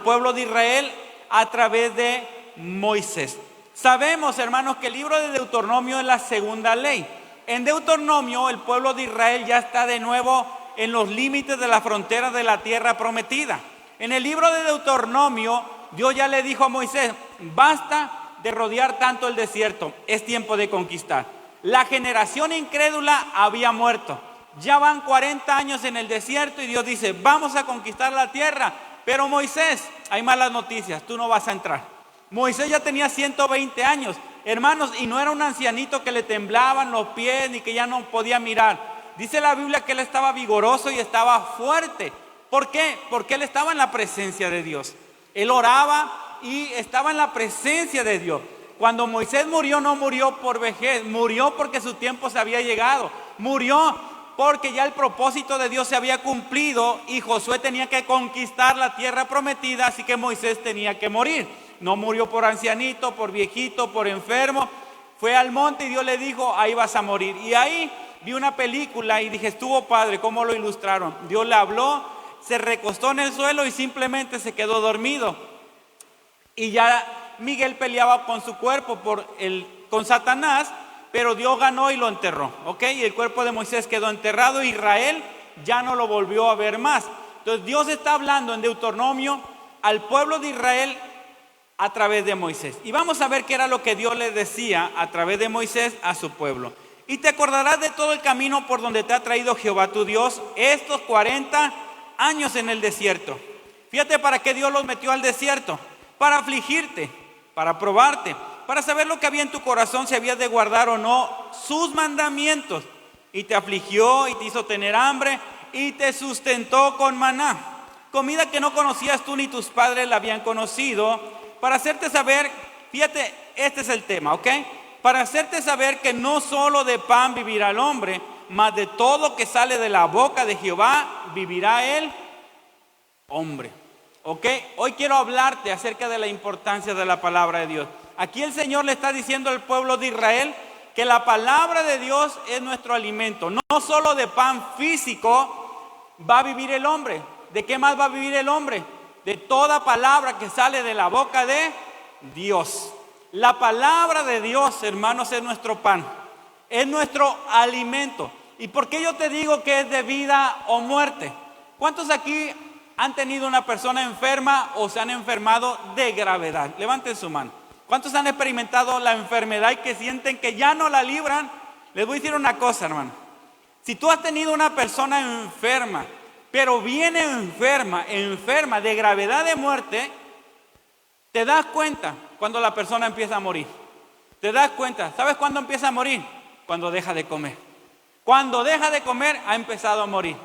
pueblo de Israel a través de Moisés. Sabemos, hermanos, que el libro de Deuteronomio es la segunda ley. En Deuteronomio el pueblo de Israel ya está de nuevo en los límites de la frontera de la tierra prometida. En el libro de Deuteronomio Dios ya le dijo a Moisés: basta de rodear tanto el desierto, es tiempo de conquistar. La generación incrédula había muerto. Ya van 40 años en el desierto y Dios dice: vamos a conquistar la tierra. Pero Moisés, hay malas noticias, tú no vas a entrar. Moisés ya tenía 120 años, hermanos, y no era un ancianito que le temblaban los pies ni que ya no podía mirar. Dice la Biblia que él estaba vigoroso y estaba fuerte. ¿Por qué? Porque él estaba en la presencia de Dios. Él oraba y estaba en la presencia de Dios. Cuando Moisés murió, no murió por vejez, murió porque su tiempo se había llegado. Murió porque ya el propósito de Dios se había cumplido y Josué tenía que conquistar la tierra prometida, así que Moisés tenía que morir. No murió por ancianito, por viejito, por enfermo. Fue al monte y Dios le dijo: ahí vas a morir. Y ahí vi una película y dije: estuvo padre, ¿cómo lo ilustraron? Dios le habló, se recostó en el suelo y simplemente se quedó dormido. Y ya Miguel peleaba con su cuerpo con Satanás, pero Dios ganó y lo enterró, ¿ok? Y el cuerpo de Moisés quedó enterrado. Israel ya no lo volvió a ver más. Entonces Dios está hablando en Deuteronomio al pueblo de Israel a través de Moisés. Y vamos a ver qué era lo que Dios le decía a través de Moisés a su pueblo. Y te acordarás de todo el camino por donde te ha traído Jehová tu Dios estos 40 años en el desierto. Fíjate para qué Dios los metió al desierto: para afligirte, para probarte, para saber lo que había en tu corazón, si habías de guardar o no sus mandamientos. Y te afligió y te hizo tener hambre y te sustentó con maná, comida que no conocías tú ni tus padres la habían conocido, para hacerte saber, fíjate, este es el tema, ¿ok? Para hacerte saber que no solo de pan vivirá el hombre, mas de todo que sale de la boca de Jehová vivirá el hombre. ¿Ok? Hoy quiero hablarte acerca de la importancia de la palabra de Dios. Aquí el Señor le está diciendo al pueblo de Israel que la palabra de Dios es nuestro alimento. No solo de pan físico va a vivir el hombre. ¿De qué más va a vivir el hombre? De toda palabra que sale de la boca de Dios. La palabra de Dios, hermanos, es nuestro pan, es nuestro alimento. ¿Y por qué yo te digo que es de vida o muerte? ¿Cuántos aquí han tenido una persona enferma o se han enfermado de gravedad? Levanten su mano. ¿Cuántos han experimentado la enfermedad y que sienten que ya no la libran? Les voy a decir una cosa, hermano. Si tú has tenido una persona enferma, pero viene enferma de gravedad de muerte, te das cuenta cuando la persona empieza a morir. Te das cuenta. ¿Sabes cuándo empieza a morir? Cuando deja de comer. Cuando deja de comer, ha empezado a morir.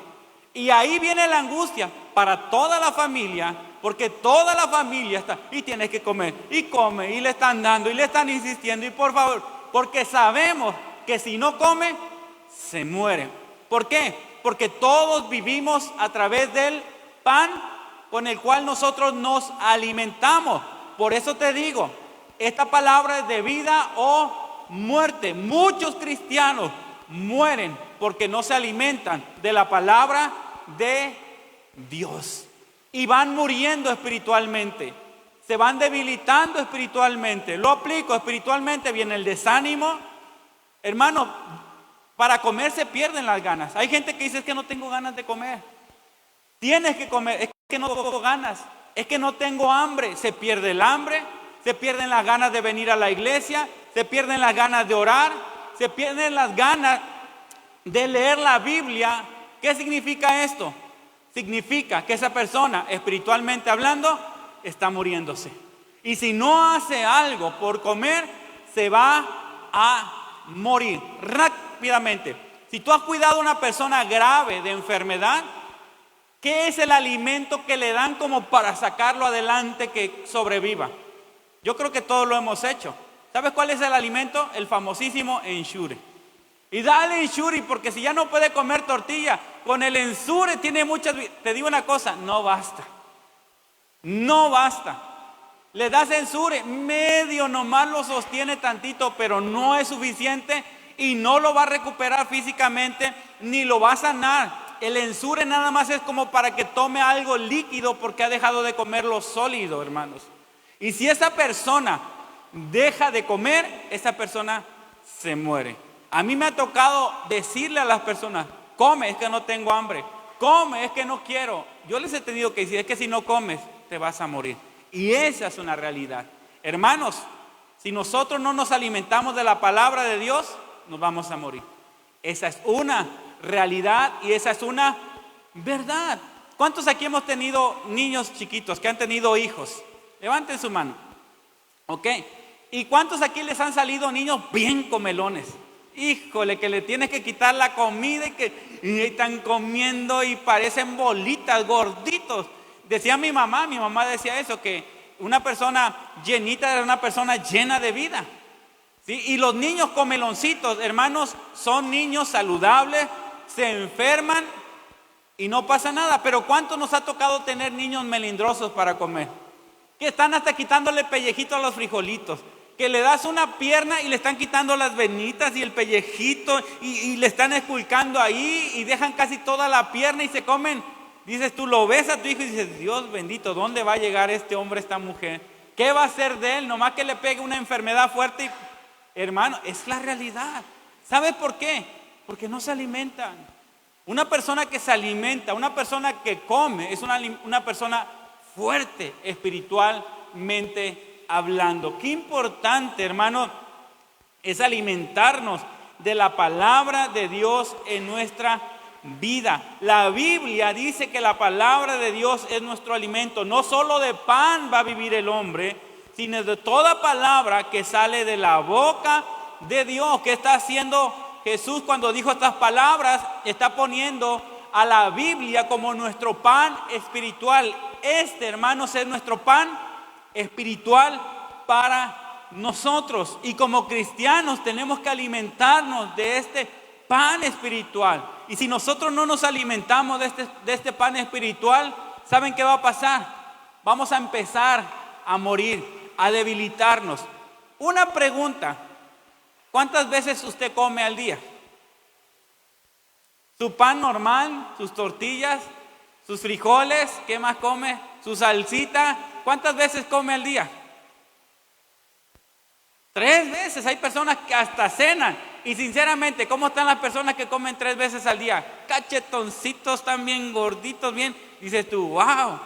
Y ahí viene la angustia para toda la familia, porque toda la familia está, y tienes que comer, y come, y le están dando, y le están insistiendo, y por favor, porque sabemos que si no come, se muere. ¿Por qué? Porque todos vivimos a través del pan con el cual nosotros nos alimentamos. Por eso te digo, esta palabra es de vida o muerte. Muchos cristianos mueren porque no se alimentan de la palabra de Dios y van muriendo espiritualmente, se van debilitando espiritualmente. Lo aplico: espiritualmente viene el desánimo. Hermano, para comer se pierden las ganas. Hay gente que dice: es que no tengo ganas de comer. Tienes que comer. Es que no tengo ganas, es que no tengo hambre. Se pierde el hambre, se pierden las ganas de venir a la iglesia, se pierden las ganas de orar, se pierden las ganas de leer la Biblia. ¿Qué significa esto? Significa que esa persona, espiritualmente hablando, está muriéndose. Y si no hace algo por comer, se va a morir rápidamente. Si tú has cuidado a una persona grave de enfermedad, ¿qué es el alimento que le dan como para sacarlo adelante, que sobreviva? Yo creo que todos lo hemos hecho. ¿Sabes cuál es el alimento? El famosísimo Ensure. Y dale Ensure, porque si ya no puede comer tortilla, con el Ensure tiene muchas. Te digo una cosa: no basta. No basta. Le das Ensure, medio nomás lo sostiene tantito, pero no es suficiente y no lo va a recuperar físicamente ni lo va a sanar. el ensure nada más es como para que tome algo líquido porque ha dejado de comer lo sólido, hermanos. Y si esa persona deja de comer, esa persona se muere. A mí me ha tocado decirle a las personas: come, es que no tengo hambre. Come, es que no quiero. Yo les he tenido que decir: es que si no comes, te vas a morir. Y esa es una realidad. Hermanos, si nosotros no nos alimentamos de la palabra de Dios, nos vamos a morir. Esa es una realidad y esa es una verdad. ¿Cuántos aquí hemos tenido niños chiquitos que han tenido hijos? Levanten su mano. ¿Ok? ¿Y cuántos aquí les han salido niños bien comelones? Híjole, que le tienes que quitar la comida y están comiendo y parecen bolitas, gorditos. Decía mi mamá decía eso, que una persona llenita era una persona llena de vida. ¿Sí? Y los niños comeloncitos, hermanos, son niños saludables, se enferman y no pasa nada. Pero ¿cuánto nos ha tocado tener niños melindrosos para comer? Que están hasta quitándole pellejito a los frijolitos. Que le das una pierna y le están quitando las venitas y el pellejito y le están esculcando ahí y dejan casi toda la pierna y se comen. Dices tú, lo ves a tu hijo y dices: Dios bendito, ¿dónde va a llegar este hombre, esta mujer? ¿Qué va a hacer de él? Nomás que le pegue una enfermedad fuerte. Hermano, es la realidad. ¿Sabes por qué? Porque no se alimentan. Una persona que se alimenta, una persona que come, es una persona fuerte espiritualmente hablando. Qué importante, hermano, es alimentarnos de la palabra de Dios en nuestra vida. La Biblia dice que la palabra de Dios es nuestro alimento. No solo de pan va a vivir el hombre, sino de toda palabra que sale de la boca de Dios. ¿Qué está haciendo Jesús cuando dijo estas palabras? Está poniendo a la Biblia como nuestro pan espiritual. Hermanos, es nuestro pan espiritual para nosotros. Y como cristianos tenemos que alimentarnos de este pan espiritual. Y si nosotros no nos alimentamos de este pan espiritual, ¿saben qué va a pasar? Vamos a empezar a morir, a debilitarnos. Una pregunta: ¿cuántas veces usted come al día? ¿Su pan normal, sus tortillas, sus frijoles? ¿Qué más come? ¿Su salsita? ¿Cuántas veces come al día? 3 veces. Hay personas que hasta cenan. Y sinceramente, ¿cómo están las personas que comen 3 veces al día? Cachetoncitos, también gorditos, bien. Dices tú, wow.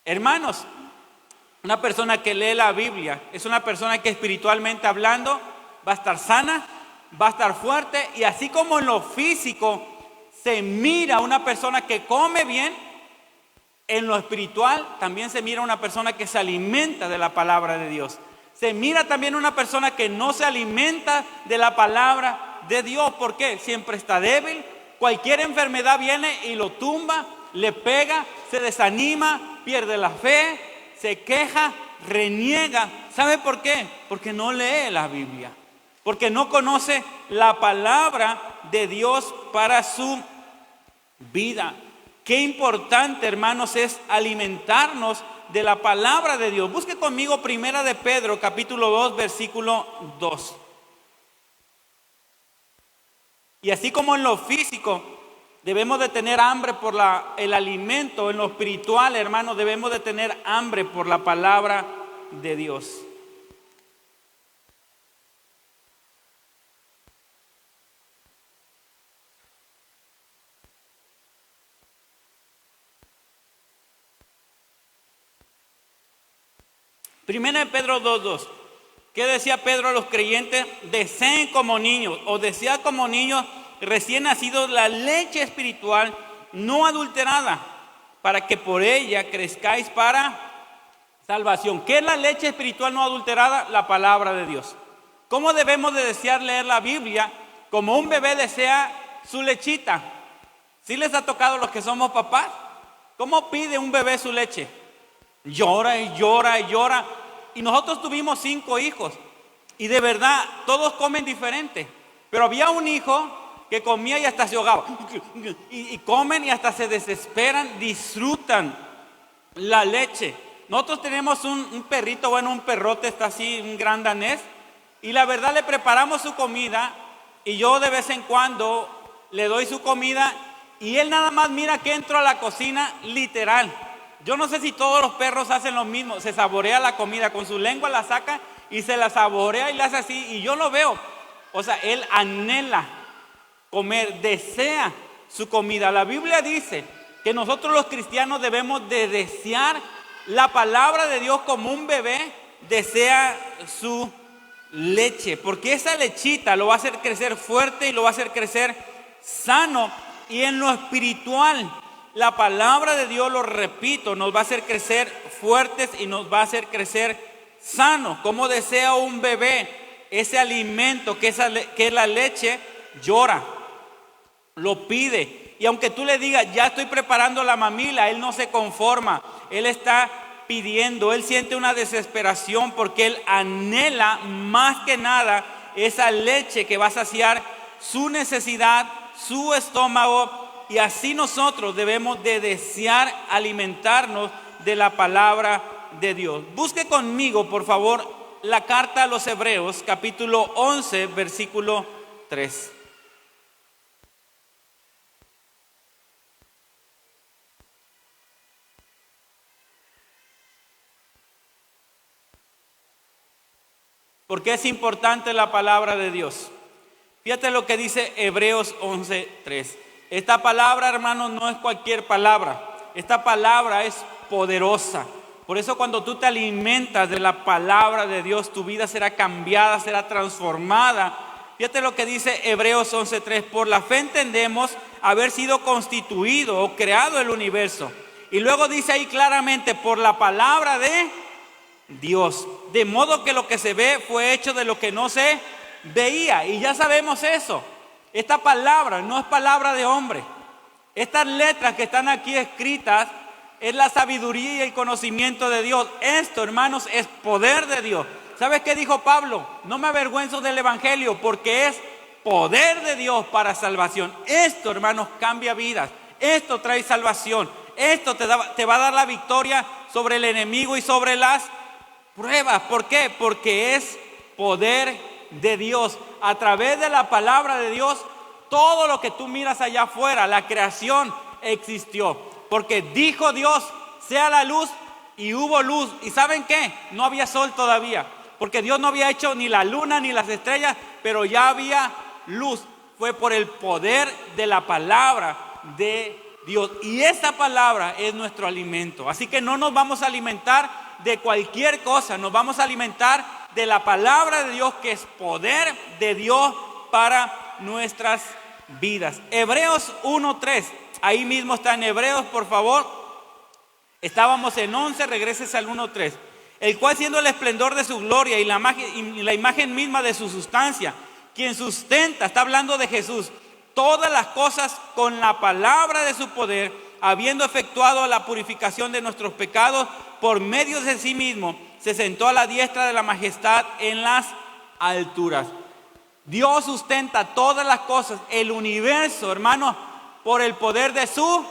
Hermanos, una persona que lee la Biblia es una persona que espiritualmente hablando va a estar sana, va a estar fuerte. Y así como en lo físico se mira una persona que come bien, en lo espiritual también se mira una persona que se alimenta de la palabra de Dios. Se mira también una persona que no se alimenta de la palabra de Dios. ¿Por qué? Siempre está débil. Cualquier enfermedad viene y lo tumba, le pega, se desanima, pierde la fe, se queja, reniega. ¿Sabe por qué? Porque no lee la Biblia. Porque no conoce la palabra de Dios para su vida. Qué importante, hermanos, es alimentarnos de la palabra de Dios. Busque conmigo Primera de Pedro, capítulo 2, versículo 2. Y así como en lo físico debemos de tener hambre por el alimento, en lo espiritual, hermanos, debemos de tener hambre por la palabra de Dios. Primera de Pedro 2:2. ¿Qué decía Pedro a los creyentes? Deseen como niños, o desead como niños recién nacidos la leche espiritual no adulterada, para que por ella crezcáis para salvación. ¿Qué es la leche espiritual no adulterada? La palabra de Dios. ¿Cómo debemos de desear leer la Biblia? Como un bebé desea su lechita. ¿Sí les ha tocado a los que somos papás? ¿Cómo pide un bebé su leche? Llora y llora y llora. Y nosotros tuvimos 5 hijos. Y de verdad, todos comen diferente. Pero había un hijo que comía y hasta se ahogaba. Y comen y hasta se desesperan, disfrutan la leche. Nosotros tenemos un perrito, un perrote, está así, un gran danés. Y la verdad le preparamos su comida. Y yo de vez en cuando le doy su comida. Y él nada más mira que entro a la cocina, literal. Yo no sé si todos los perros hacen lo mismo. Se saborea la comida, con su lengua la saca y se la saborea y la hace así. Y yo lo veo. O sea, él anhela comer, desea su comida. La Biblia dice que nosotros los cristianos debemos de desear la palabra de Dios como un bebé desea su leche, porque esa lechita lo va a hacer crecer fuerte y lo va a hacer crecer sano. Y en lo espiritual, la palabra de Dios, lo repito, nos va a hacer crecer fuertes y nos va a hacer crecer sanos. Como desea un bebé ese alimento que es la leche, llora, lo pide. Y aunque tú le digas, ya estoy preparando la mamila, él no se conforma. Él está pidiendo, él siente una desesperación porque él anhela más que nada esa leche que va a saciar su necesidad, su estómago. Y así nosotros debemos de desear alimentarnos de la palabra de Dios. Busque conmigo, por favor, la carta a los Hebreos, capítulo 11, versículo 3. Porque es importante la palabra de Dios. Fíjate lo que dice Hebreos 11:3. Esta palabra, hermanos, no es cualquier palabra. Esta palabra es poderosa. Por eso cuando tú te alimentas de la palabra de Dios, tu vida será cambiada, será transformada. Fíjate lo que dice Hebreos 11:3. Por la fe entendemos haber sido constituido o creado el universo. Y luego dice ahí claramente, por la palabra de Dios. De modo que lo que se ve fue hecho de lo que no se veía. Y ya sabemos eso. Esta palabra no es palabra de hombre. Estas letras que están aquí escritas es la sabiduría y el conocimiento de Dios. Esto, hermanos, es poder de Dios. ¿Sabes qué dijo Pablo? No me avergüenzo del evangelio porque es poder de Dios para salvación. Esto, hermanos, cambia vidas. Esto trae salvación. Esto te va a dar la victoria sobre el enemigo y sobre las pruebas. ¿Por qué? Porque es poder de Dios. A través de la palabra de Dios, todo lo que tú miras allá afuera, la creación existió. Porque dijo Dios, sea la luz, y hubo luz. ¿Y saben qué? No había sol todavía. Porque Dios no había hecho ni la luna ni las estrellas, pero ya había luz. Fue por el poder de la palabra de Dios. Y esa palabra es nuestro alimento. Así que no nos vamos a alimentar de cualquier cosa, nos vamos a alimentar de la palabra de Dios, que es poder de Dios para nuestras vidas. Hebreos 1:3, ahí mismo está en Hebreos, por favor. Estábamos en 11, regreses al 1:3. El cual, siendo el esplendor de su gloria y la imagen misma de su sustancia, quien sustenta, está hablando de Jesús, todas las cosas con la palabra de su poder, habiendo efectuado la purificación de nuestros pecados por medio de sí mismo, se sentó a la diestra de la majestad en las alturas. Dios sustenta todas las cosas, el universo, hermano, por el poder de su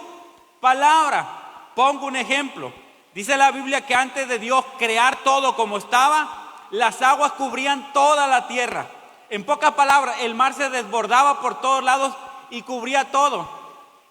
palabra. Pongo un ejemplo. Dice la Biblia que antes de Dios crear todo como estaba, las aguas cubrían toda la tierra. En pocas palabras, el mar se desbordaba por todos lados y cubría todo.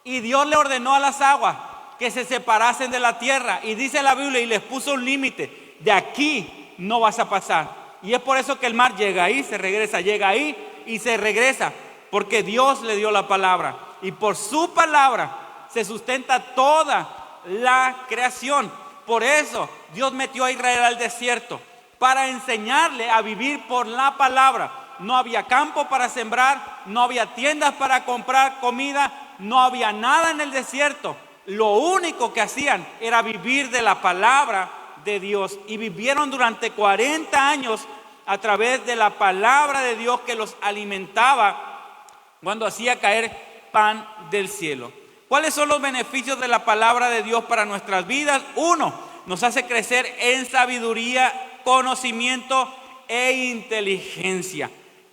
Y Dios le ordenó a las aguas que se separasen de la tierra. Y dice la Biblia, y les puso un límite. De aquí no vas a pasar. Y es por eso que el mar llega ahí, se regresa, llega ahí y se regresa. Porque Dios le dio la palabra. Y por su palabra se sustenta toda la creación. Por eso Dios metió a Israel al desierto, para enseñarle a vivir por la palabra. No había campo para sembrar, no había tiendas para comprar comida, no había nada en el desierto. Lo único que hacían era vivir de la palabra de Dios. Y vivieron durante 40 años a través de la palabra de Dios, que los alimentaba cuando hacía caer pan del cielo. ¿Cuáles son los beneficios de la palabra de Dios para nuestras vidas? 1, nos hace crecer en sabiduría, conocimiento e inteligencia.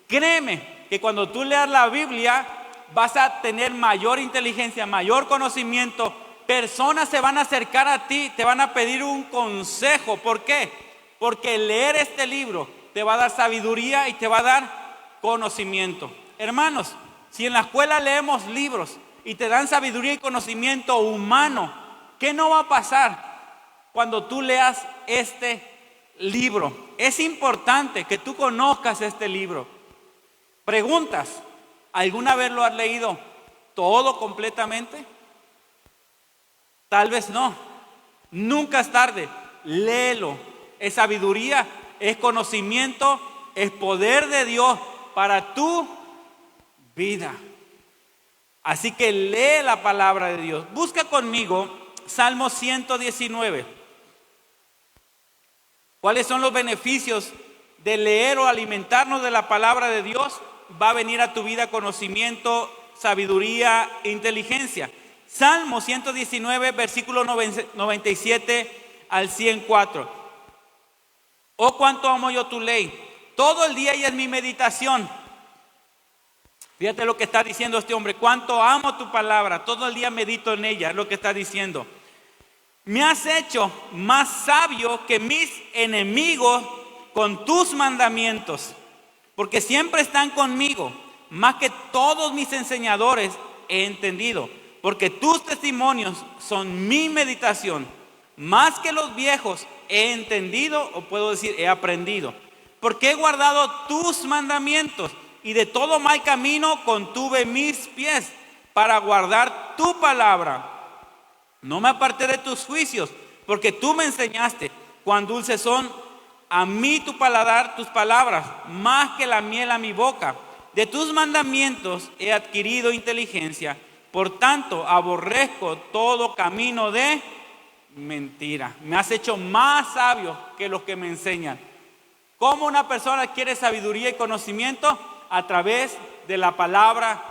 Créeme que cuando tú leas la Biblia vas a tener mayor inteligencia, mayor conocimiento. Personas se van a acercar a ti, te van a pedir un consejo. ¿Por qué? Porque leer este libro te va a dar sabiduría y te va a dar conocimiento. Hermanos, si en la escuela leemos libros y te dan sabiduría y conocimiento humano. ¿Qué no va a pasar cuando tú leas este libro? Es importante que tú conozcas este libro. Preguntas, ¿alguna vez lo has leído todo completamente? Tal vez no. Nunca es tarde. Léelo. Es sabiduría, es conocimiento, es poder de Dios para tu vida. Así que lee la palabra de Dios. Busca conmigo Salmo 119. ¿Cuáles son los beneficios de leer o alimentarnos de la palabra de Dios? Va a venir a tu vida conocimiento, sabiduría e inteligencia. Salmo 119, versículo 97 al 104. Oh, cuánto amo yo tu ley. Todo el día ella es mi meditación. Fíjate lo que está diciendo este hombre. Cuánto amo tu palabra. Todo el día medito en ella. Es lo que está diciendo. Me has hecho más sabio que mis enemigos con tus mandamientos, porque siempre están conmigo. Más que todos mis enseñadores he entendido, porque tus testimonios son mi meditación. Más que los viejos he entendido, o puedo decir he aprendido, porque he guardado tus mandamientos, y de todo mal camino contuve mis pies para guardar tu palabra. No me aparté de tus juicios, porque tú me enseñaste. Cuán dulces son a mí tu paladar, tus palabras, más que la miel a mi boca. De tus mandamientos he adquirido inteligencia. Por tanto, aborrezco todo camino de mentira. Me has hecho más sabio que los que me enseñan. ¿Cómo una persona adquiere sabiduría y conocimiento? A través de la palabra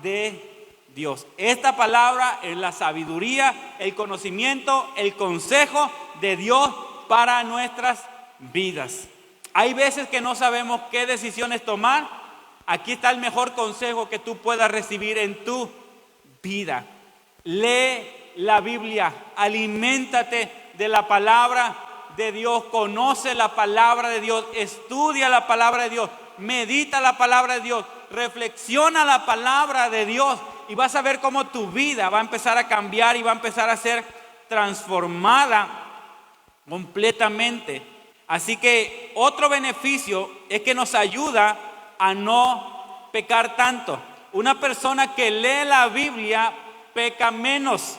de Dios. Esta palabra es la sabiduría, el conocimiento, el consejo de Dios para nuestras vidas. Hay veces que no sabemos qué decisiones tomar. Aquí está el mejor consejo que tú puedas recibir en tu vida. Lee la Biblia, aliméntate de la palabra de Dios, conoce la palabra de Dios, estudia la palabra de Dios, medita la palabra de Dios, reflexiona la palabra de Dios, y vas a ver cómo tu vida va a empezar a cambiar y va a empezar a ser transformada completamente. Así que otro beneficio es que nos ayuda a no pecar tanto. Una persona que lee la Biblia peca menos,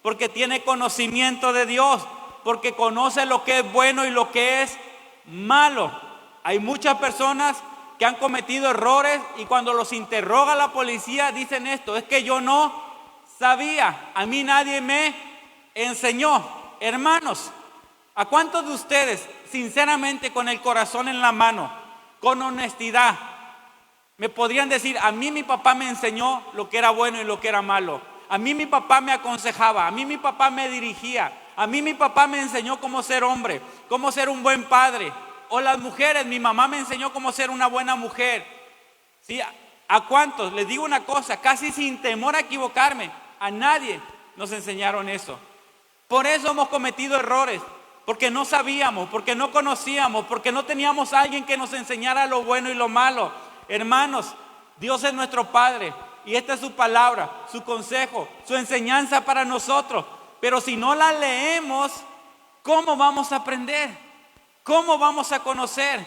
porque tiene conocimiento de Dios, porque conoce lo que es bueno y lo que es malo. Hay muchas personas que han cometido errores, y cuando los interroga la policía dicen esto: es que yo no sabía, a mí nadie me enseñó. Hermanos, ¿a cuántos de ustedes, sinceramente, con el corazón en la mano, con honestidad, me podrían decir: a mí mi papá me enseñó lo que era bueno y lo que era malo? A mí mi papá me aconsejaba, a mí mi papá me dirigía, a mí mi papá me enseñó cómo ser hombre, cómo ser un buen padre. O las mujeres, mi mamá me enseñó cómo ser una buena mujer. ¿Sí? ¿A cuántos? Les digo una cosa, casi sin temor a equivocarme, a nadie nos enseñaron eso. Por eso hemos cometido errores, porque no sabíamos, porque no conocíamos, porque no teníamos a alguien que nos enseñara lo bueno y lo malo. Hermanos, Dios es nuestro Padre, y esta es su palabra, su consejo, su enseñanza para nosotros. Pero si no la leemos, ¿cómo vamos a aprender? ¿Cómo vamos a conocer?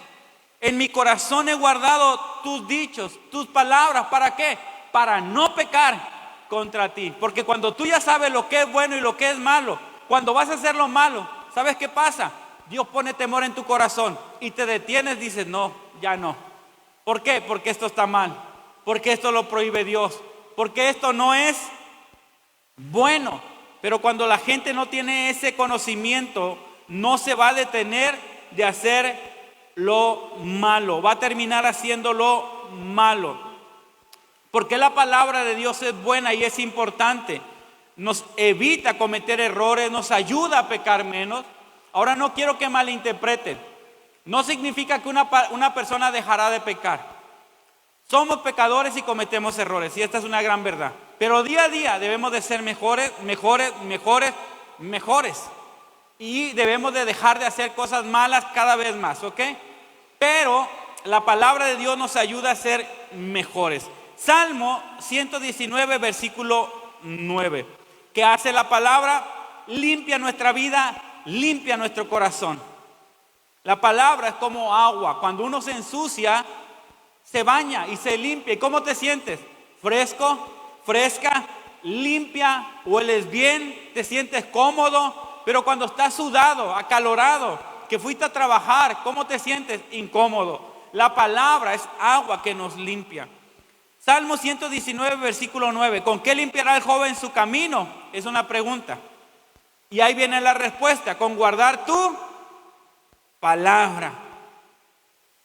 En mi corazón he guardado tus dichos, tus palabras. ¿Para qué? Para no pecar contra ti. Porque cuando tú ya sabes lo que es bueno y lo que es malo, cuando vas a hacer lo malo, ¿sabes qué pasa? Dios pone temor en tu corazón y te detienes, dices: no, ya no. ¿Por qué? Porque esto está mal. Porque esto lo prohíbe Dios. Porque esto no es bueno. Pero cuando la gente no tiene ese conocimiento, no se va a detener de hacer lo malo, va a terminar haciendo lo malo. Porque la palabra de Dios es buena y es importante. Nos evita cometer errores, nos ayuda a pecar menos. Ahora, no quiero que malinterpreten. No significa que una persona dejará de pecar. Somos pecadores y cometemos errores, y esta es una gran verdad. Pero día a día debemos de ser mejores. Y debemos de dejar de hacer cosas malas cada vez más, ¿ok? Pero la palabra de Dios nos ayuda a ser mejores. Salmo 119, versículo 9. ¿Qué hace la palabra? Limpia nuestra vida, limpia nuestro corazón. La palabra es como agua. Cuando uno se ensucia, se baña y se limpia. ¿Y cómo te sientes? Fresco, fresca, limpia, hueles bien, te sientes cómodo. Pero cuando estás sudado, acalorado, que fuiste a trabajar, ¿cómo te sientes? Incómodo. La palabra es agua que nos limpia. Salmo 119, versículo 9. ¿Con qué limpiará el joven su camino? Es una pregunta. Y ahí viene la respuesta. Con guardar tu palabra.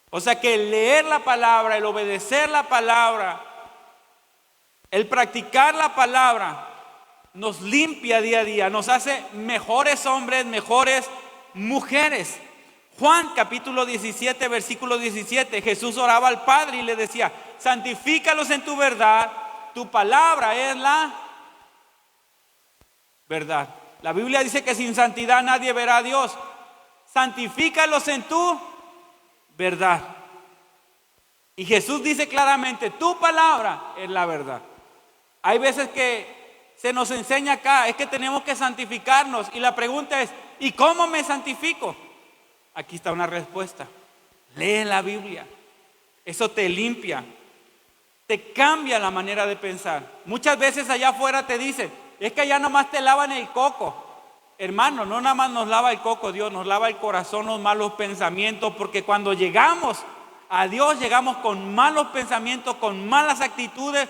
O sea que el leer la palabra, el obedecer la palabra, el practicar la palabra, nos limpia día a día, nos hace mejores hombres, mejores mujeres. Juan capítulo 17, versículo 17, Jesús oraba al Padre y le decía: santifícalos en tu verdad, tu palabra es la verdad. La Biblia dice que sin santidad nadie verá a Dios. Santifícalos en tu verdad. Y Jesús dice claramente: tu palabra es la verdad. Hay veces que se nos enseña acá, es que tenemos que santificarnos. Y la pregunta es: ¿y cómo me santifico? Aquí está una respuesta. Lee la Biblia. Eso te limpia. Te cambia la manera de pensar. Muchas veces allá afuera te dicen: es que allá nomás te lavan el coco. Hermano, no nada más nos lava el coco Dios, nos lava el corazón, los malos pensamientos. Porque cuando llegamos a Dios, llegamos con malos pensamientos, con malas actitudes.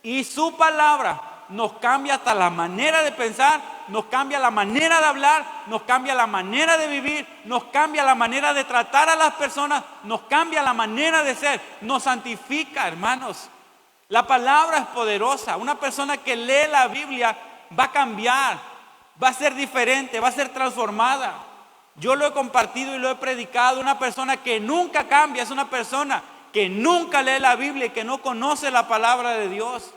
Y su palabra nos cambia hasta la manera de pensar, nos cambia la manera de hablar, nos cambia la manera de vivir, nos cambia la manera de tratar a las personas, nos cambia la manera de ser, nos santifica, hermanos. La palabra es poderosa. Una persona que lee la Biblia va a cambiar, va a ser diferente, va a ser transformada. Yo lo he compartido y lo he predicado. Una persona que nunca cambia es una persona que nunca lee la Biblia y que no conoce la palabra de Dios.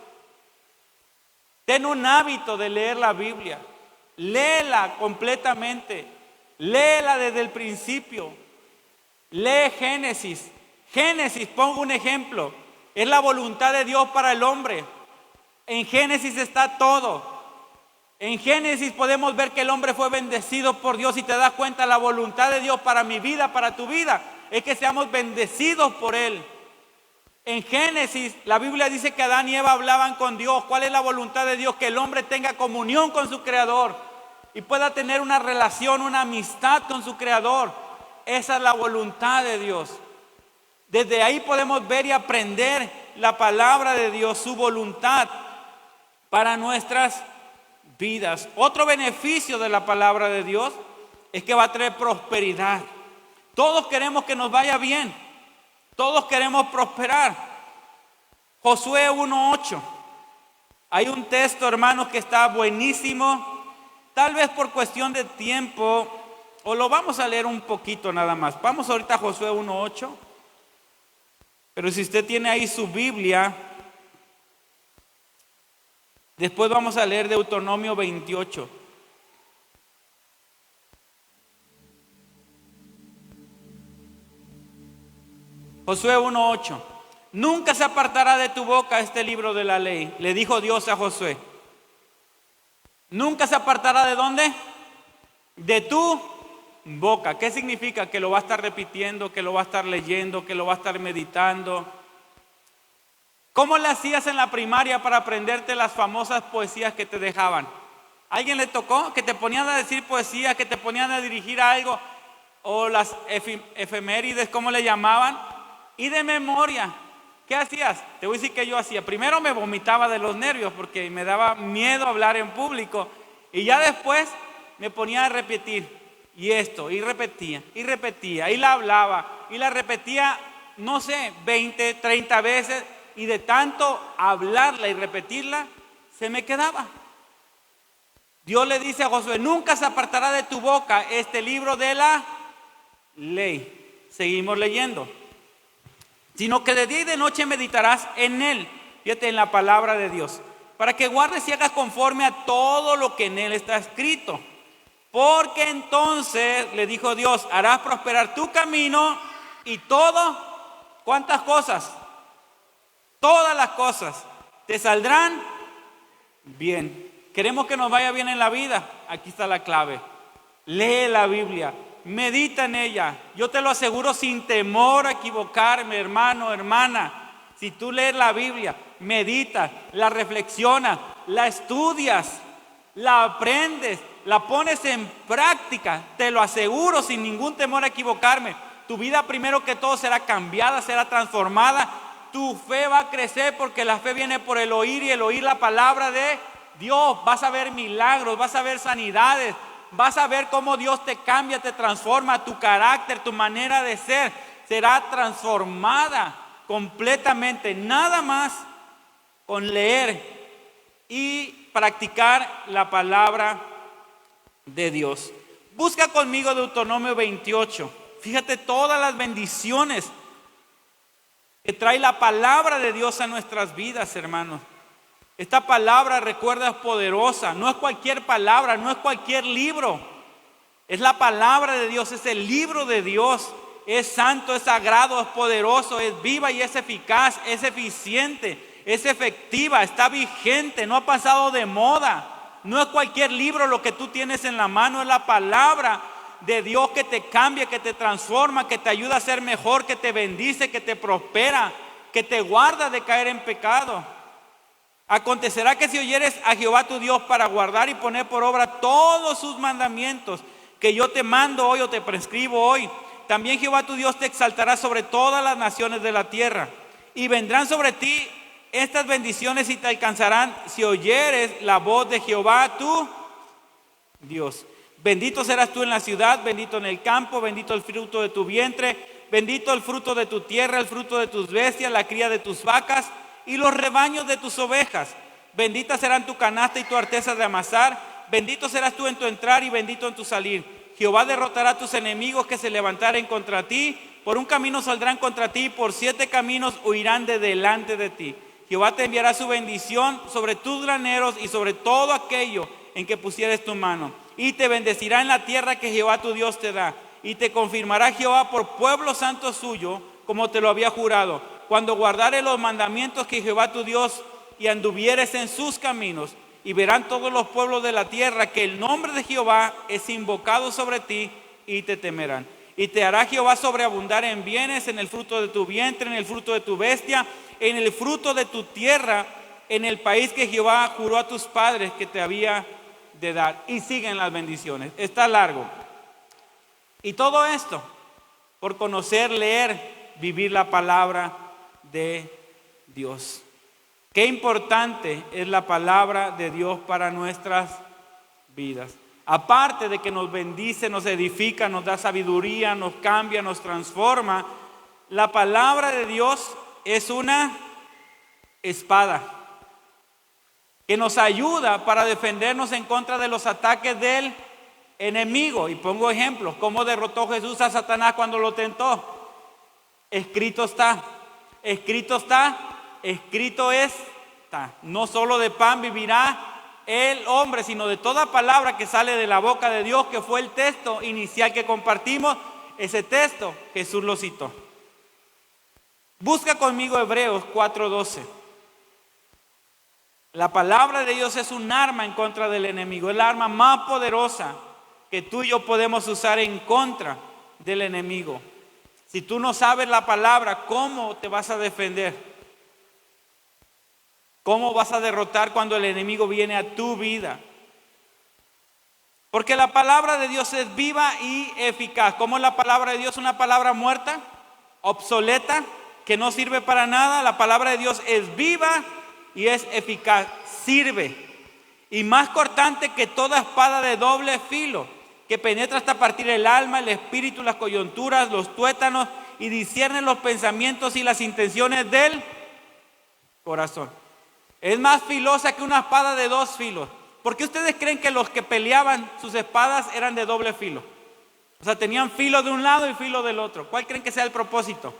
Ten un hábito de leer la Biblia. Léela completamente. Léela desde el principio. Lee Génesis. Génesis, pongo un ejemplo. Es la voluntad de Dios para el hombre. En Génesis está todo. En Génesis podemos ver que el hombre fue bendecido por Dios. Y te das cuenta, la voluntad de Dios para mi vida, para tu vida, es que seamos bendecidos por Él. En Génesis, la Biblia dice que Adán y Eva hablaban con Dios. ¿Cuál es la voluntad de Dios? Que el hombre tenga comunión con su Creador y pueda tener una relación, una amistad con su Creador. Esa es la voluntad de Dios. Desde ahí podemos ver y aprender la palabra de Dios, su voluntad para nuestras vidas. Otro beneficio de la palabra de Dios es que va a traer prosperidad. Todos queremos que nos vaya bien. Todos queremos prosperar. Josué 1:8. Hay un texto, hermanos, que está buenísimo. Tal vez por cuestión de tiempo, o lo vamos a leer un poquito nada más. Vamos ahorita a Josué 1:8. Pero si usted tiene ahí su Biblia, después vamos a leer Deuteronomio 28. Josué 1:8. Nunca se apartará de tu boca este libro de la ley, le dijo Dios a Josué. Nunca se apartará ¿de dónde? De tu boca. ¿Qué significa? Que lo va a estar repitiendo, que lo va a estar leyendo, que lo va a estar meditando. ¿Cómo le hacías en la primaria para aprenderte las famosas poesías que te dejaban? ¿Alguien le tocó? Que te ponían a decir poesía, que te ponían a dirigir algo, o las efemérides, ¿cómo le llamaban? Y de memoria, ¿qué hacías? Te voy a decir que yo hacía. Primero me vomitaba de los nervios porque me daba miedo hablar en público. Y ya después me ponía a repetir. Y esto, y repetía, y la hablaba, y la repetía, no sé, 20, 30 veces. Y de tanto hablarla y repetirla, se me quedaba. Dios le dice a Josué: nunca se apartará de tu boca este libro de la ley. Seguimos leyendo. Sino que de día y de noche meditarás en él. Fíjate, en la palabra de Dios. Para que guardes y hagas conforme a todo lo que en él está escrito. Porque entonces, le dijo Dios, harás prosperar tu camino y todo. ¿Cuántas cosas? Todas las cosas te saldrán bien. Queremos que nos vaya bien en la vida. Aquí está la clave. Lee la Biblia, medita en ella. Yo te lo aseguro sin temor a equivocarme, hermano, hermana. Si tú lees la Biblia, meditas, la reflexionas, la estudias, la aprendes, la pones en práctica, te lo aseguro sin ningún temor a equivocarme. Tu vida primero que todo será cambiada, será transformada. Tu fe va a crecer porque la fe viene por el oír y el oír la palabra de Dios. Vas a ver milagros, vas a ver sanidades, vas a ver cómo Dios te cambia, te transforma. Tu carácter, tu manera de ser será transformada completamente. Nada más con leer y practicar la palabra de Dios. Busca conmigo Deuteronomio 28. Fíjate todas las bendiciones que trae la palabra de Dios a nuestras vidas, hermanos. Esta palabra, recuerda, es poderosa. No es cualquier palabra, no es cualquier libro. Es la palabra de Dios, es el libro de Dios. Es santo, es sagrado, es poderoso, es viva y es eficaz, es eficiente, es efectiva, está vigente, no ha pasado de moda. No es cualquier libro lo que tú tienes en la mano, es la palabra de Dios que te cambia, que te transforma, que te ayuda a ser mejor, que te bendice, que te prospera, que te guarda de caer en pecado. Acontecerá que si oyeres a Jehová tu Dios para guardar y poner por obra todos sus mandamientos que yo te mando hoy o te prescribo hoy, también Jehová tu Dios te exaltará sobre todas las naciones de la tierra, y vendrán sobre ti estas bendiciones y te alcanzarán si oyeres la voz de Jehová tu Dios. Bendito serás tú en la ciudad, bendito en el campo, bendito el fruto de tu vientre, bendito el fruto de tu tierra, el fruto de tus bestias, la cría de tus vacas y los rebaños de tus ovejas. Benditas serán tu canasta y tu arteza de amasar, bendito serás tú en tu entrar y bendito en tu salir. Jehová derrotará a tus enemigos que se levantaren contra ti. Por un camino saldrán contra ti, por 7 caminos huirán de delante de ti. Jehová te enviará su bendición sobre tus graneros y sobre todo aquello en que pusieres tu mano. Y te bendecirá en la tierra que Jehová tu Dios te da. Y te confirmará Jehová por pueblo santo suyo, como te lo había jurado, cuando guardares los mandamientos que Jehová tu Dios y anduvieres en sus caminos. Y verán todos los pueblos de la tierra que el nombre de Jehová es invocado sobre ti y te temerán. Y te hará Jehová sobreabundar en bienes, en el fruto de tu vientre, en el fruto de tu bestia, en el fruto de tu tierra, en el país que Jehová juró a tus padres que te había de dar. Y siguen las bendiciones. Está largo. Y todo esto por conocer, leer, vivir la palabra de Dios. Qué importante es la palabra de Dios para nuestras vidas. Aparte de que nos bendice, nos edifica, nos da sabiduría, nos cambia, nos transforma, la palabra de Dios es una espada que nos ayuda para defendernos en contra de los ataques del enemigo. Y pongo ejemplos, cómo derrotó Jesús a Satanás cuando lo tentó. Escrito está, escrito está, escrito está. No solo de pan vivirá el hombre, sino de toda palabra que sale de la boca de Dios, que fue el texto inicial que compartimos. Ese texto Jesús lo citó. Busca conmigo Hebreos 4:12. La palabra de Dios es un arma en contra del enemigo. Es la arma más poderosa que tú y yo podemos usar en contra del enemigo. Si tú no sabes la palabra, ¿cómo te vas a defender? ¿Cómo vas a derrotar cuando el enemigo viene a tu vida? Porque la palabra de Dios es viva y eficaz. ¿Cómo es la palabra de Dios? ¿Una palabra muerta, obsoleta, que no sirve para nada? La palabra de Dios es viva y es eficaz, sirve. Y más cortante que toda espada de doble filo, que penetra hasta partir el alma, el espíritu, las coyunturas, los tuétanos, y discierne los pensamientos y las intenciones del corazón. Es más filosa que una espada de 2 filos. ¿Por qué ustedes creen que los que peleaban sus espadas eran de doble filo? O sea, tenían filo de un lado y filo del otro. ¿Cuál creen que sea el propósito?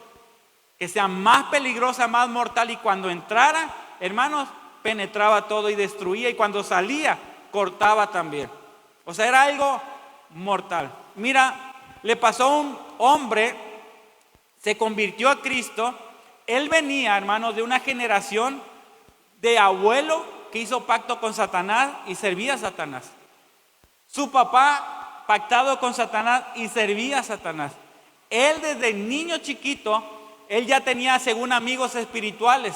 Que sea más peligrosa, más mortal, y cuando entrara, hermanos, penetraba todo y destruía, y cuando salía, cortaba también. O sea, era algo mortal. Mira, le pasó a un hombre, se convirtió a Cristo. Él venía, hermanos, de una generación de abuelo que hizo pacto con Satanás y servía a Satanás. Su papá pactado con Satanás y servía a Satanás. Él desde niño chiquito, él ya tenía según amigos espirituales.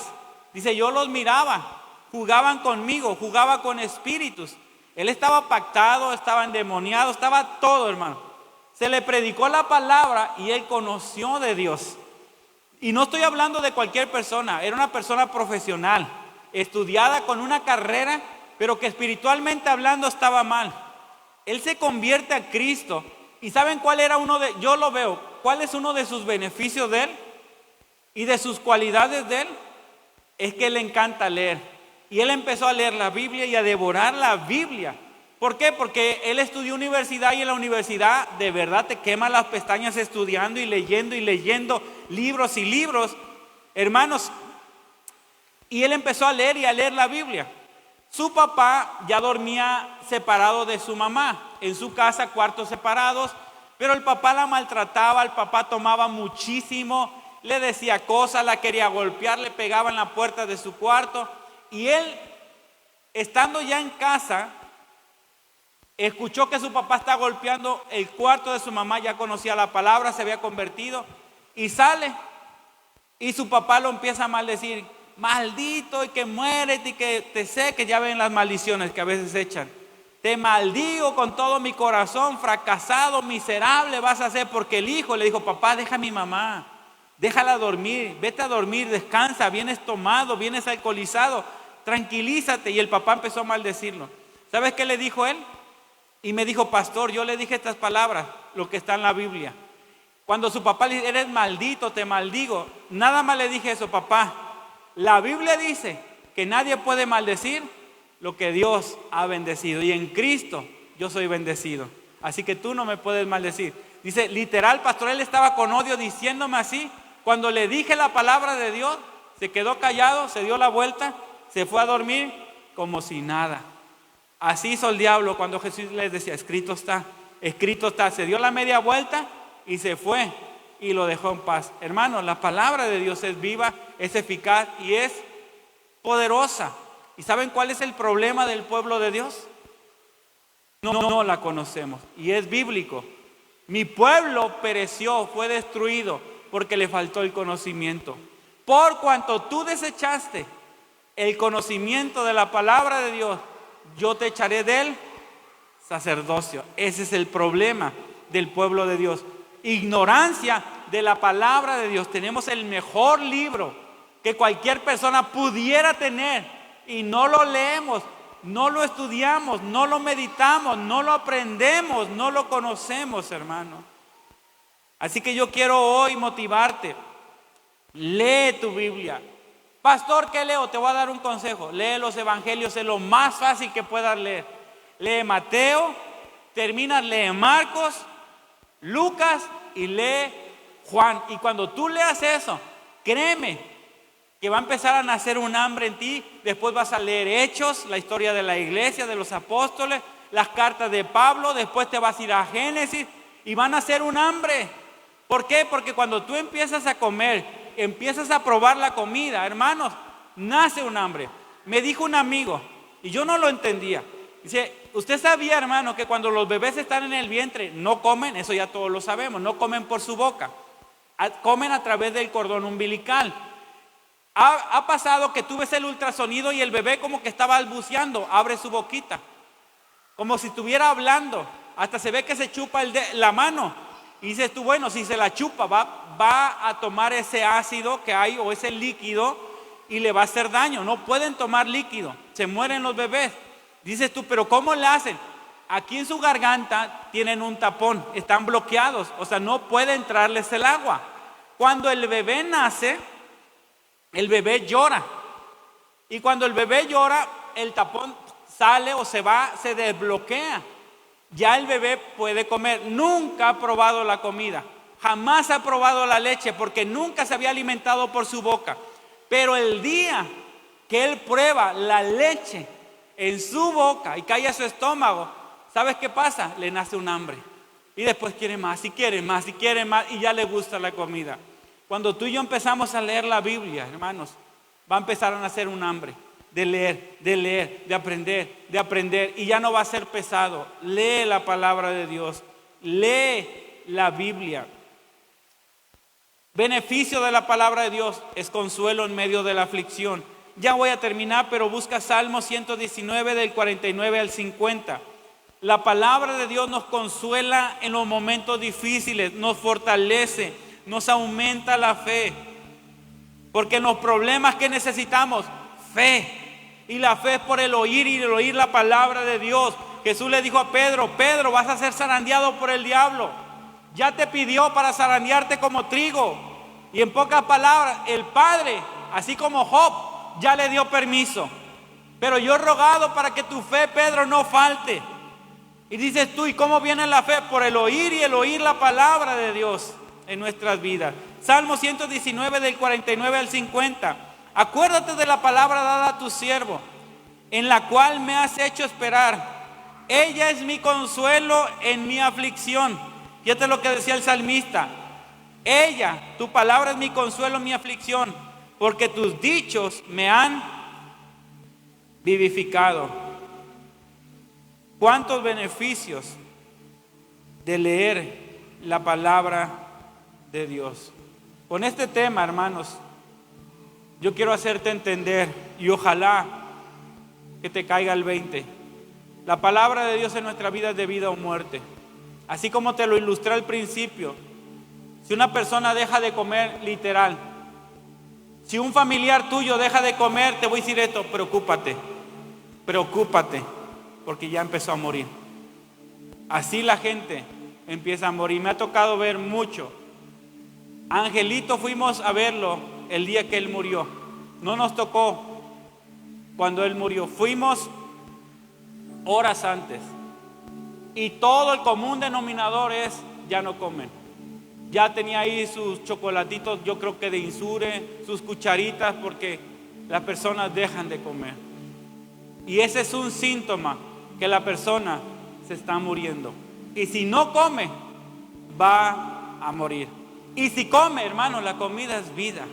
Dice, yo los miraba, jugaban conmigo, jugaba con espíritus. Él estaba pactado, estaba endemoniado, estaba todo, hermano. Se le predicó la palabra y él conoció de Dios. Y no estoy hablando de cualquier persona, era una persona profesional, estudiada con una carrera, pero que espiritualmente hablando estaba mal. Él se convierte a Cristo. ¿Y saben cuál era yo lo veo, cuál es uno de sus beneficios de él? Y de sus cualidades de él, es que le encanta leer. Y él empezó a leer la Biblia y a devorar la Biblia. ¿Por qué? Porque él estudió universidad y en la universidad de verdad te quema las pestañas estudiando y leyendo libros y libros, hermanos. Y él empezó a leer y a leer la Biblia. Su papá ya dormía separado de su mamá, en su casa, cuartos separados, pero el papá la maltrataba, el papá tomaba muchísimo, le decía cosas, la quería golpear, le pegaba en la puerta de su cuarto. Y él, estando ya en casa, escuchó que su papá estaba golpeando el cuarto de su mamá, ya conocía la palabra, se había convertido, y sale, y su papá lo empieza a maldecir. Maldito y que muérete y que te seques. Ya ven las maldiciones que a veces echan. Te maldigo con todo mi corazón, fracasado, miserable vas a ser. Porque el hijo le dijo, papá, deja a mi mamá, déjala dormir, vete a dormir, descansa, vienes tomado, vienes alcoholizado, tranquilízate. Y el papá empezó a maldecirlo. ¿Sabes qué le dijo él? Y me dijo, pastor, yo le dije estas palabras, lo que está en la Biblia. Cuando su papá le dijo, eres maldito, te maldigo, nada más le dije eso, papá. La Biblia dice que nadie puede maldecir lo que Dios ha bendecido. Y en Cristo yo soy bendecido. Así que tú no me puedes maldecir. Dice, literal, pastor, él estaba con odio diciéndome así. Cuando le dije la palabra de Dios, se quedó callado, se dio la vuelta, se fue a dormir como si nada. Así hizo el diablo cuando Jesús les decía, escrito está, escrito está. Se dio la media vuelta y se fue. Y lo dejó en paz. Hermanos, la palabra de Dios es viva, es eficaz y es poderosa. ¿Y saben cuál es el problema del pueblo de Dios? No la conocemos y es bíblico. Mi pueblo pereció, fue destruido porque le faltó el conocimiento. Por cuanto tú desechaste el conocimiento de la palabra de Dios, yo te echaré del sacerdocio. Ese es el problema del pueblo de Dios. Ignorancia de la palabra de Dios. Tenemos el mejor libro que cualquier persona pudiera tener y no lo leemos, no lo estudiamos, no lo meditamos, no lo aprendemos, no lo conocemos, hermano. Así que yo quiero hoy motivarte. Lee tu Biblia. Pastor, ¿qué leo? Te voy a dar un consejo. Lee los evangelios, es lo más fácil que puedas leer. Lee Mateo, lee Marcos, Lucas y lee Juan. Y cuando tú leas eso, créeme que va a empezar a nacer un hambre en ti. Después vas a leer Hechos, la historia de la iglesia, de los apóstoles, las cartas de Pablo. Después te vas a ir a Génesis y van a hacer un hambre. ¿Por qué? Porque cuando tú empiezas a comer, empiezas a probar la comida, hermanos, nace un hambre. Me dijo un amigo y yo no lo entendía. Dice, usted sabía, hermano, que cuando los bebés están en el vientre no comen, eso ya todos lo sabemos, no comen por su boca, comen a través del cordón umbilical. Ha pasado que tú ves el ultrasonido y el bebé como que está balbuceando, abre su boquita, como si estuviera hablando, hasta se ve que se chupa la mano. Y dices tú, bueno, si se la chupa, va a tomar ese ácido que hay o ese líquido y le va a hacer daño. No pueden tomar líquido, se mueren los bebés. Dices tú, pero ¿cómo le hacen? Aquí en su garganta tienen un tapón, están bloqueados, o sea, no puede entrarles el agua. Cuando el bebé nace, el bebé llora. Y cuando el bebé llora, el tapón sale o se va, se desbloquea. Ya el bebé puede comer. Nunca ha probado la comida, jamás ha probado la leche porque nunca se había alimentado por su boca. Pero el día que él prueba la leche en su boca y cae a su estómago, ¿sabes qué pasa? Le nace un hambre y después quiere más y quiere más y quiere más y ya le gusta la comida. Cuando tú y yo empezamos a leer la Biblia, hermanos, va a empezar a nacer un hambre. de leer, de aprender. Y ya no va a ser pesado. Lee la palabra de Dios. Lee la Biblia. Beneficio de la palabra de Dios es consuelo en medio de la aflicción. Ya voy a terminar, pero busca Salmo 119 del 49 al 50. La palabra de Dios nos consuela en los momentos difíciles, nos fortalece, nos aumenta la fe. Porque en los problemas que necesitamos, fe. Y la fe es por el oír y el oír la palabra de Dios. Jesús le dijo a Pedro: Pedro, vas a ser zarandeado por el diablo. Ya te pidió para zarandearte como trigo. Y en pocas palabras, el Padre, así como Job, ya le dio permiso. Pero yo he rogado para que tu fe, Pedro, no falte. Y dices tú: ¿y cómo viene la fe? Por el oír y el oír la palabra de Dios en nuestras vidas. Salmo 119 del 49 al 50. Acuérdate de la palabra dada a tu siervo, en la cual me has hecho esperar. Ella es mi consuelo en mi aflicción. Fíjate lo que decía el salmista: ella, tu palabra es mi consuelo en mi aflicción, porque tus dichos me han vivificado. ¿Cuántos beneficios de leer la palabra de Dios? Con este tema, hermanos, yo quiero hacerte entender, y ojalá que te caiga el 20. La palabra de Dios en nuestra vida es de vida o muerte. Así como te lo ilustré al principio, si una persona deja de comer, literal, si un familiar tuyo deja de comer, te voy a decir esto: preocúpate, porque ya empezó a morir. Así la gente empieza a morir. Me ha tocado ver mucho. Angelito fuimos a verlo el día que él murió. No nos tocó cuando él murió. Fuimos horas antes. Y todo el común denominador es: ya no comen. Ya tenía ahí sus chocolatitos, yo creo que de Insure, sus cucharitas, porque las personas dejan de comer. Y ese es un síntoma que la persona se está muriendo. Y si no come, va a morir. Y si come, hermano, la comida es vida.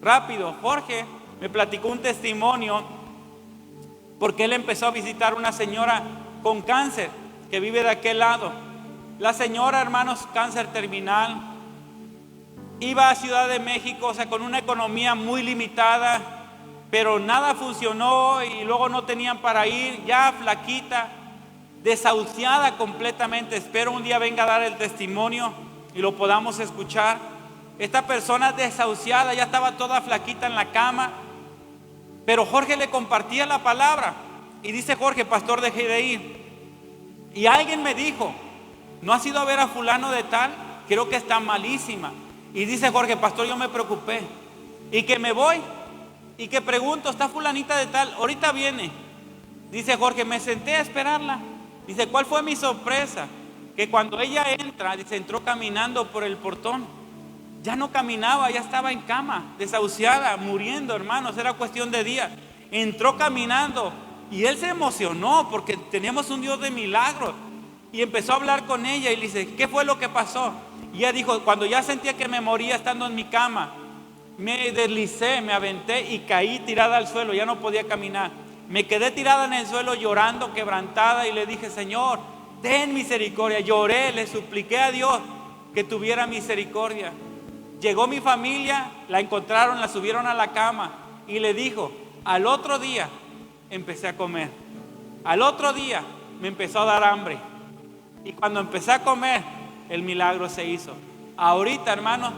Rápido, Jorge me platicó un testimonio, porque él empezó a visitar una señora con cáncer que vive de aquel lado. La señora, hermanos, cáncer terminal, iba a Ciudad de México, o sea, con una economía muy limitada, pero nada funcionó y luego no tenían para ir, ya flaquita, desahuciada completamente. Espero un día venga a dar el testimonio y lo podamos escuchar. Esta persona desahuciada, ya estaba toda flaquita en la cama, pero Jorge le compartía la palabra. Y dice Jorge: pastor, dejé de ir. Y alguien me dijo: ¿no has ido a ver a fulano de tal? Creo que está malísima. Y dice Jorge: pastor, yo me preocupé. Y que me voy y que pregunto: ¿está fulanita de tal? Ahorita viene. Dice Jorge: me senté a esperarla. Dice: ¿cuál fue mi sorpresa? Que cuando ella entra, dice, entró caminando por el portón. Ya no caminaba, ya estaba en cama, desahuciada, muriendo, hermanos. Era cuestión de días. Entró caminando y él se emocionó porque tenemos un Dios de milagros. Y empezó a hablar con ella y le dice: ¿qué fue lo que pasó? Y ella dijo: cuando ya sentía que me moría estando en mi cama, me deslicé, me aventé y caí tirada al suelo, ya no podía caminar. Me quedé tirada en el suelo llorando, quebrantada, y le dije: Señor, ten misericordia. Lloré, le supliqué a Dios que tuviera misericordia. Llegó mi familia, la encontraron, la subieron a la cama y le dijo: al otro día empecé a comer. Al otro día me empezó a dar hambre. Y cuando empecé a comer, el milagro se hizo. Ahorita, hermano,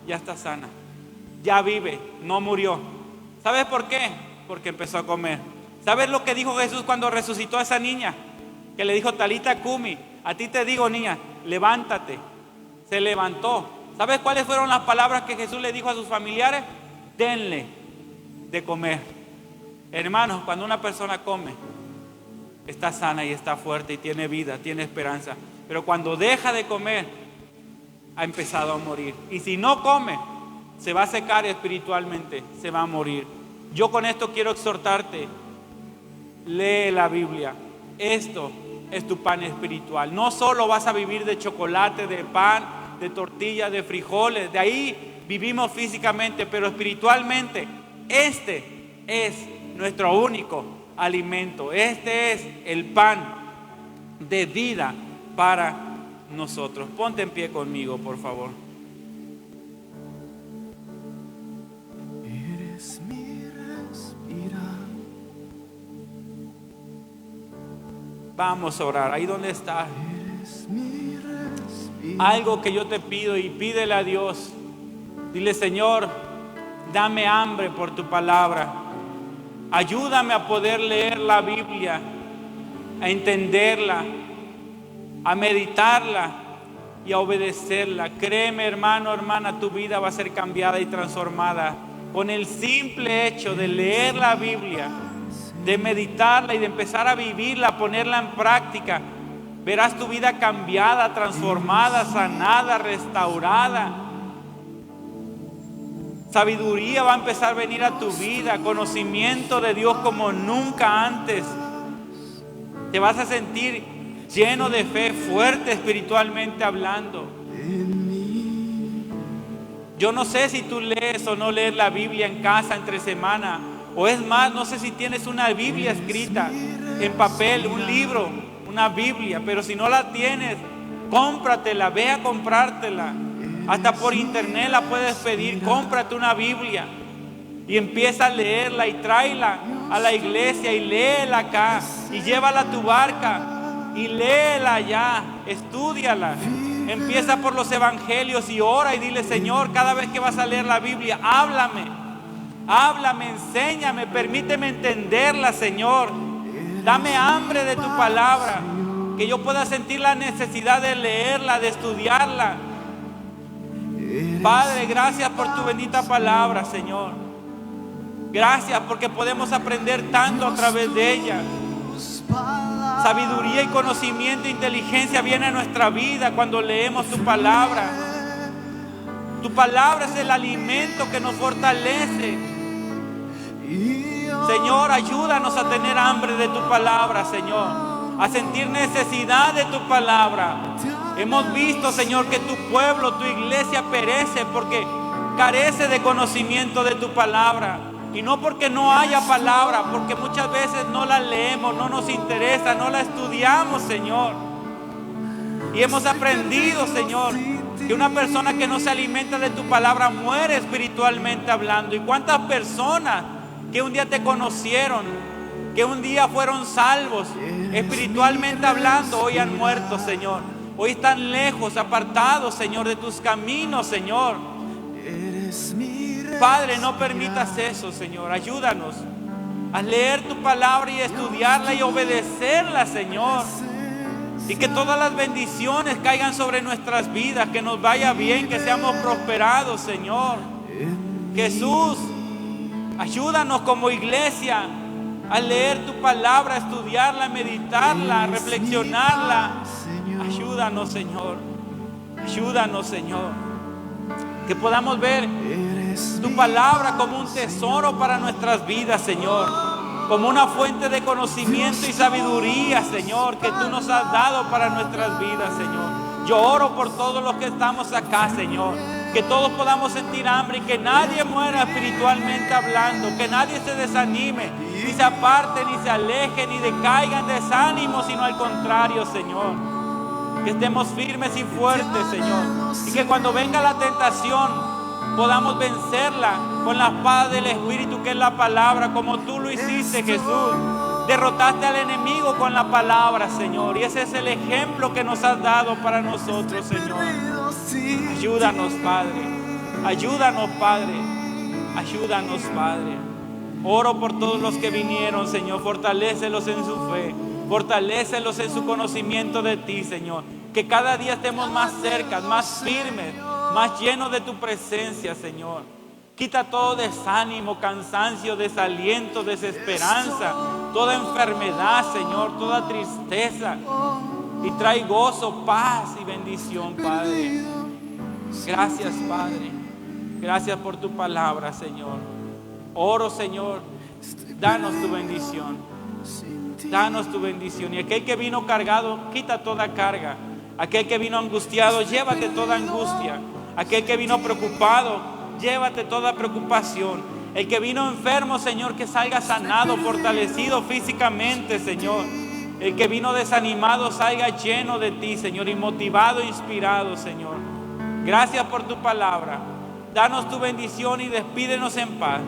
ya está sana. Ya vive, no murió. ¿Sabes por qué? Porque empezó a comer. ¿Sabes lo que dijo Jesús cuando resucitó a esa niña? Que le dijo: Talita Cumi, a ti te digo, niña, levántate. Se levantó. ¿Sabes cuáles fueron las palabras que Jesús le dijo a sus familiares? Denle de comer. Hermanos, cuando una persona come, está sana y está fuerte y tiene vida, tiene esperanza. Pero cuando deja de comer, ha empezado a morir. Y si no come, se va a secar espiritualmente, se va a morir. Yo con esto quiero exhortarte: lee la Biblia. Esto es tu pan espiritual. No solo vas a vivir de chocolate, de pan, de tortilla, de frijoles. De ahí vivimos físicamente, pero espiritualmente este es nuestro único alimento. Este es el pan de vida para nosotros. Ponte en pie conmigo, por favor. Eres mi respirar. Vamos a orar. Ahí donde estás. Eres mi respirar. Algo que yo te pido, y pídele a Dios. Dile: Señor, dame hambre por tu palabra. Ayúdame a poder leer la Biblia, a entenderla, a meditarla y a obedecerla. Créeme, hermano, hermana, tu vida va a ser cambiada y transformada con el simple hecho de leer la Biblia, de meditarla y de empezar a vivirla, a ponerla en práctica. Verás tu vida cambiada, transformada, sanada, restaurada. Sabiduría va a empezar a venir a tu vida, conocimiento de Dios como nunca antes. Te vas a sentir lleno de fe, fuerte espiritualmente hablando. Yo no sé si tú lees o no lees la Biblia en casa entre semana, o es más, no sé si tienes una Biblia escrita en papel, un libro, una Biblia, pero si no la tienes, cómpratela, ve a comprártela. Hasta por internet la puedes pedir. Cómprate una Biblia y empieza a leerla y tráela a la iglesia y léela acá y llévala a tu barca y léela allá, estúdiala. Empieza por los evangelios y ora y dile: Señor, cada vez que vas a leer la Biblia, háblame, enséñame, permíteme entenderla, Señor. Dame hambre de tu palabra, que yo pueda sentir la necesidad de leerla, de estudiarla. Padre, gracias por tu bendita palabra, Señor. Gracias porque podemos aprender tanto a través de ella. Sabiduría y conocimiento e inteligencia viene a nuestra vida cuando leemos tu palabra. Tu palabra es el alimento que nos fortalece. Señor, ayúdanos a tener hambre de tu palabra, Señor, a sentir necesidad de tu palabra. Hemos visto, Señor, que tu pueblo, tu iglesia perece porque carece de conocimiento de tu palabra. Y no porque no haya palabra, porque muchas veces no la leemos, no nos interesa, no la estudiamos, Señor. Y hemos aprendido, Señor, que una persona que no se alimenta de tu palabra muere espiritualmente hablando. ¿Y cuántas personas que un día te conocieron, que un día fueron salvos espiritualmente hablando, hoy han muerto, Señor? Hoy están lejos, apartados, Señor, de tus caminos, Señor. Padre, no permitas eso, Señor. Ayúdanos a leer tu palabra y estudiarla y obedecerla, Señor. Y que todas las bendiciones caigan sobre nuestras vidas, que nos vaya bien, que seamos prosperados, Señor. Jesús, ayúdanos como iglesia a leer tu palabra, a estudiarla, a meditarla, a reflexionarla. Ayúdanos, Señor. Ayúdanos, Señor. Que podamos ver tu palabra como un tesoro para nuestras vidas, Señor. Como una fuente de conocimiento y sabiduría, Señor, que tú nos has dado para nuestras vidas, Señor. Yo oro por todos los que estamos acá, Señor. Que todos podamos sentir hambre y que nadie muera espiritualmente hablando. Que nadie se desanime, ni se aparte, ni se aleje, ni decaiga en desánimo, sino al contrario, Señor. Que estemos firmes y fuertes, Señor. Y que cuando venga la tentación podamos vencerla con la espada del Espíritu, que es la palabra, como tú lo hiciste, Jesús. Derrotaste al enemigo con la palabra, Señor. Y ese es el ejemplo que nos has dado para nosotros, Señor. Ayúdanos, Padre. Ayúdanos, Padre. Ayúdanos, Padre. Oro por todos los que vinieron, Señor. Fortalécelos en su fe. Fortalécelos en su conocimiento de ti, Señor. Que cada día estemos más cerca, más firmes, más llenos de tu presencia, Señor. Quita todo desánimo, cansancio, desaliento, desesperanza, toda enfermedad, Señor, toda tristeza. Y trae gozo, paz y bendición, Padre. Gracias, Padre. Gracias por tu palabra, Señor. Oro, Señor, danos tu bendición. Danos tu bendición. Y aquel que vino cargado, quita toda carga. Aquel que vino angustiado, llévate toda angustia. Aquel que vino preocupado, llévate toda preocupación. El que vino enfermo, Señor, que salga sanado, fortalecido físicamente, Señor. El que vino desanimado salga lleno de ti, Señor, y motivado, inspirado, Señor. Gracias por tu palabra. Danos tu bendición y despídenos en paz.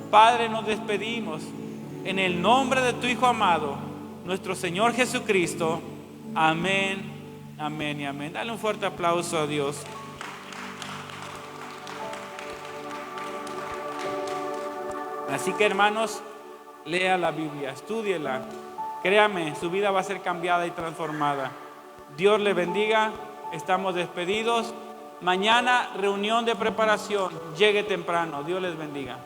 Padre, nos despedimos en el nombre de tu Hijo amado, nuestro Señor Jesucristo. Amén, amén y amén. Dale un fuerte aplauso a Dios. Así que, hermanos, lea la Biblia, estúdiela. Créame, su vida va a ser cambiada y transformada. Dios le bendiga. Estamos despedidos. Mañana reunión de preparación. Llegue temprano. Dios les bendiga.